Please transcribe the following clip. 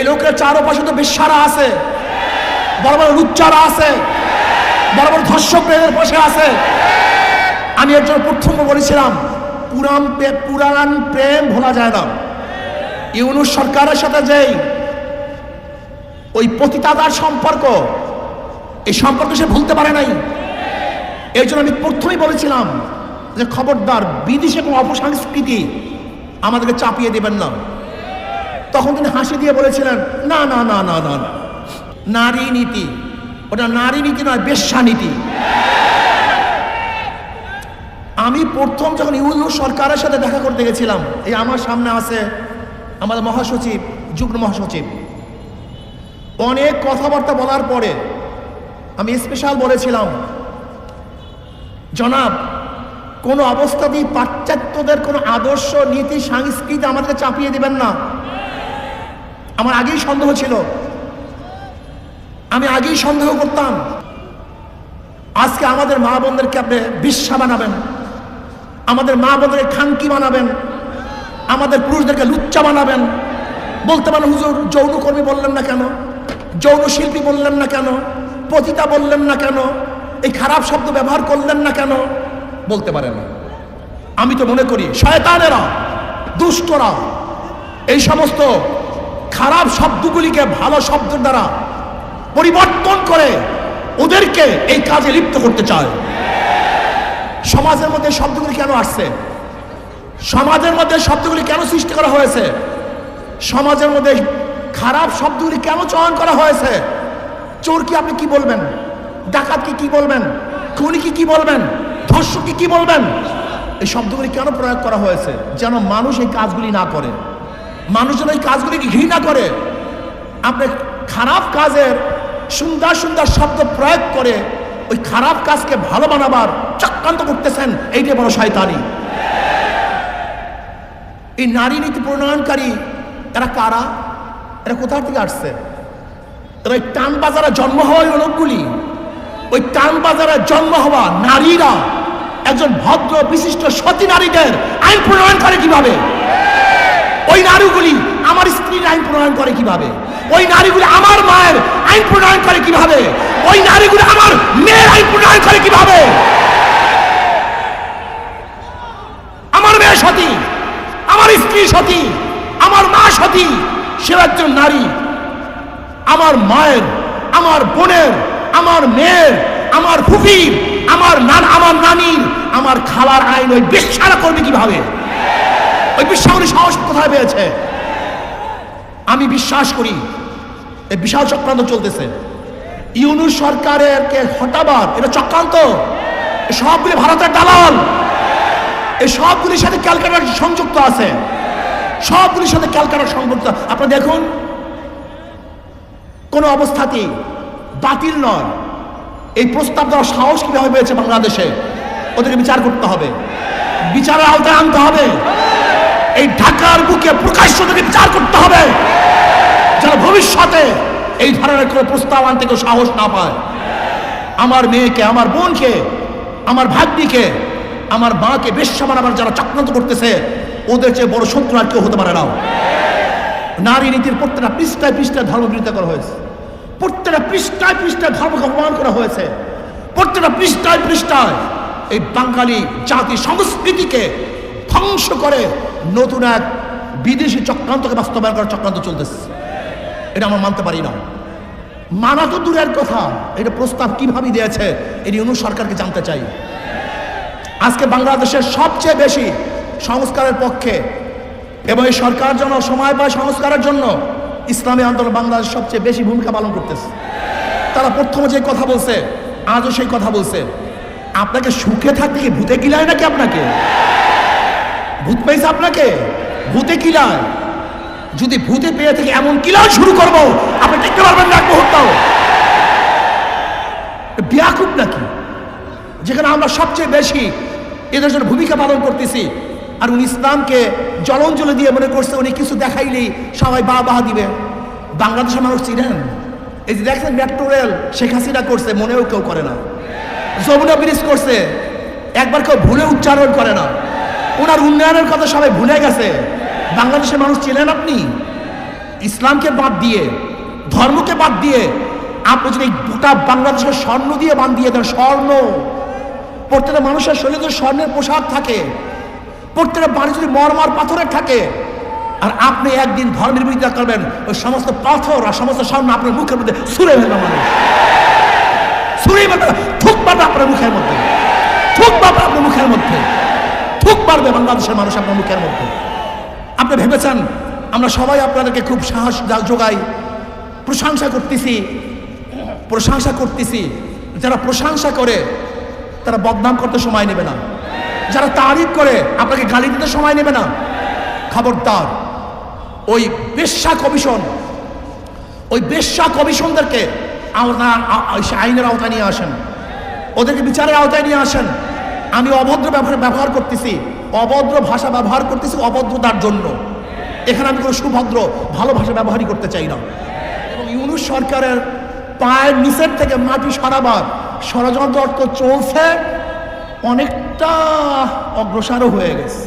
এই লোকের চারপাশে তো বেশ্যারা আছে, বড় বড় লুচ্চারা আছে, বড় বড় ধর্ষকদের পাশে আছে। আমি এর জন্য প্রথম বলেছিলাম, পুরাণ প্রেম ভোলা যায় না। ইউনূস সরকারের সাথে যেই ওই পতিতাদার সম্পর্ক, এই সম্পর্ক সে ভুলতে পারে নাই। এই জন্য আমি প্রথমেই বলেছিলাম যে খবরদার বিদেশে কোনো অপসংস্কৃতি আমাদেরকে চাপিয়ে দেবেন না। তখন তিনি হাসি দিয়ে বলেছিলেন, না না না না না না, নারী নীতি, ওটা নারী নীতি নয়, বেশ্যা নীতি। আমি প্রথম যখন ইউনূস সরকারের সাথে দেখা করতে গেছিলাম, এই আমার সামনে আছে আমাদের মহাসচিব, যুগ্ম মহাসচিব, অনেক কথাবার্তা বলার পরে আমি স্পেশাল বলেছিলাম, জনাব কোনো অবস্থাতেই পাশ্চাত্যদের কোনো আদর্শ নীতি সংস্কৃতি আমাদেরকে চাপিয়ে দিবেন না। আমার আগেই সন্দেহ ছিল, আমি আগেই সন্দেহ করতাম। আজকে আমাদের মা বোনদেরকে আপনি বেশ্যা বানাবেন, আমাদের মা বোনদেরকে খানকি বানাবেন, আমাদের পুরুষদেরকে লুচ্চা বানাবেন। বলতে পারেন, হুজুর যৌনকর্মী বললেন না কেন, যৌন শিল্পী বললেন না কেন, পতিতা বললেন না কেন, এই খারাপ শব্দ ব্যবহার করলেন না কেন? বলতে পারেন না। আমি তো মনে করি শয়তানেরা, দুষ্টরা এই সমস্ত খারাপ শব্দগুলিকে ভালো শব্দের দ্বারা পরিবর্তন করে ওদেরকে এই কাজে লিপ্ত করতে চায়। সমাজের মধ্যে শব্দগুলি কেন আসছে? সমাজের মধ্যে শব্দগুলি কেন সৃষ্টি করা হয়েছে? সমাজের মধ্যে খারাপ শব্দগুলি কেন চয়ন করা হয়েছে? চোরকে আপনি কি বলবেন? ডাকাতকে কি বলবেন? খুনিকে কি বলবেন? ধর্ষককে কি বলবেন? এই শব্দগুলি কেন প্রয়োগ করা হয়েছে? যেন মানুষ এই কাজগুলি না করে, মানুষ যেন এই কাজগুলিকে ঘৃণা করে। আপনি খারাপ কাজের সুন্দর সুন্দর শব্দ প্রয়োগ করে ওই খারাপ কাজকে ভালো বানাবার চক্রান্ত করতেছেন। এইটাই বড় শয়তানি। এই নারী নীতি প্রণয়নকারী এরা কারা? এরা কোথা থেকে আসছে? এরা ওই টান বাজারে জন্ম হওয়া লোকগুলি, ওই টান বাজারে জন্ম হওয়া নারীরা একজন ভদ্র বিশিষ্ট সতী নারীদের আইন প্রণয়ন করে কিভাবে? ওই নারীগুলি আমার স্ত্রীর আইন প্রণয়ন করে কিভাবে? ওই নারীগুলি আমার মায়ের আইন প্রণয়ন করে কিভাবে? ওই নারীগুলি আমার মেয়ের আইন প্রণয়ন করে কিভাবে? আমার মেয়ে সতী, আমার স্ত্রী সতী, আমার মা সতী, সে একজন নারী। আমার মায়ের, আমার বোনের, আমার মেয়ের, আমার ফুফির, আমার নানির, আমার খালার আইন ওই বেশ্যারা করবে কিভাবে? ওই বেশ্যাগুলি সাহস কোথায় পেয়েছে? আমি বিশ্বাস করি এই বিশাল চক্রান্ত চলতেছে। ইউনূস সরকারকে হটাবার এটা চক্রান্ত। সবগুলি ভারতের দালাল, এই সবগুলির সাথে ক্যালকাটা সংযুক্ত আছে, সবগুলির সাথে ক্যালকাটা সংযুক্ত। আপনারা দেখুন, কোন অবস্থাতেই বাতিল নয়। এই প্রস্তাব দেওয়ার সাহস কিভাবে পেয়েছে বাংলাদেশে? ওদেরকে বিচার করতে হবে, বিচারের আওতায় আনতে হবে। এই ঢাকার বুকে প্রকাশ্য থেকে বিচার করতে হবে, যেন ভবিষ্যতে এই ধরনের কোনো প্রস্তাব আনতে কেউ সাহস না পায়। আমার মেয়েকে, আমার বোনকে, আমার ভাগ্নিকে, আমার মাকে বেশ্যা বানাবার যারা চক্রান্ত করতেছে, ওদের চেয়ে বড় শত্রু আর কেউ হতে পারে না। নারী নীতির প্রত্যেকটা পৃষ্ঠায় পৃষ্ঠায় ধর্মবিরোধিতা করা হয়েছে, প্রত্যেকটা পৃষ্ঠায় পৃষ্ঠায় ধর্মকে অপমান করা হয়েছে, প্রত্যেকটা পৃষ্ঠায় পৃষ্ঠায় এই বাঙালি জাতি সংস্কৃতিকে ধ্বংস করে নতুন এক বিদেশি চক্রান্তকে বাস্তবায়ন করার চক্রান্ত চলতেছে। এটা আমরা মানতে পারি না। মানা তো দূরের কথা, এটা প্রস্তাব কিভাবে দিয়েছে এই ইউনূস সরকারকে জানতে চাই। আজকে বাংলাদেশের সবচেয়ে বেশি সংস্কারের পক্ষে এবং এই সরকার যেন সময় পায় সংস্কারের জন্য, ইসলামী আন্দোলন বাংলাদেশ সবচেয়ে বেশি ভূমিকা পালন করতেছে। তারা প্রথমে যে কথা বলছে, আজও সেই কথা বলছে। আপনাকে সুখে থাকতে কি ভূতে কিলায় নাকি? আপনাকে ভূত পেয়েছে? আপনাকে ভূতে কিলায়? যদি ভূতে পেয়ে থেকে এমন কিলাও শুরু করবো, আপনি দেখতে পারবেন না এক মুহূর্তও। বিয়াকুব নাকি, যেখানে আমরা সবচেয়ে বেশি এদের জন্য ভূমিকা পালন করতেছি, আর উনি ইসলামকে জলঞ্জলি দিয়ে মনে করছে উনি কিছু দেখাইলেই সবাই বাহ দিবে। বাংলাদেশের মানুষ চিনেন? এই যে দেখছেন মেট্রো রেল শেখ হাসিনা করছে, মনেও কেউ করে না। যমুনা ব্রিজ করছে, একবার কেউ ভুলে উচ্চারণ করে না। ওনার উন্নয়নের কথা সবাই ভুলে গেছে। বাংলাদেশের মানুষ চিনেন আপনি? ইসলামকে বাদ দিয়ে, ধর্মকে বাদ দিয়ে আপনি যদি গোটা বাংলাদেশের স্বর্ণ দিয়ে বান্ধিয়ে দেন, স্বর্ণ, প্রত্যেকটা মানুষের শরীরে স্বর্ণের পোশাক থাকে, প্রত্যেকটা বাড়ি যদি মরমার পাথরের থাকে, আর আপনি একদিন ধর্মের বিরোধিতা করবেন, ওই সমস্ত পাথর আর সমস্ত স্বর্ণ আপনার মুখের মধ্যে ছুঁড়ে ফেলবে মানুষ, ছুঁড়ে ফেলবে, থুক পারবে আপনার মুখের মধ্যে, থুক পারবে আপনার মুখের মধ্যে, থুক পারবে বাংলাদেশের মানুষ আপনার মুখের মধ্যে। আপনি ভেবেছেন আমরা সবাই আপনাদেরকে খুব সাহস যোগাই, প্রশংসা করতেছি। যারা প্রশংসা করে তারা বদনাম করতে সময় নেবে না, যারা তারিফ করে আপনাকে গালি দিতে সময় নেবে না। খবরদার, ওই বেশ্যা কমিশনদেরকে আইনের আওতায় নিয়ে আসেন, ওদেরকে বিচারের আওতায় নিয়ে আসেন। আমি অভদ্র ব্যবহার করতেছি, অভদ্র ভাষা ব্যবহার করতেছি অভদ্রতার জন্য। এখানে আমি কোনো সুভদ্র ভালো ভাষা ব্যবহারই করতে চাই না। এবং ইউনূস সরকারের পায়ের নিচের থেকে মাটি সরাবার ষড়যন্ত্র চলছে, অনেকটা অগ্রসরও হয়ে গেছে।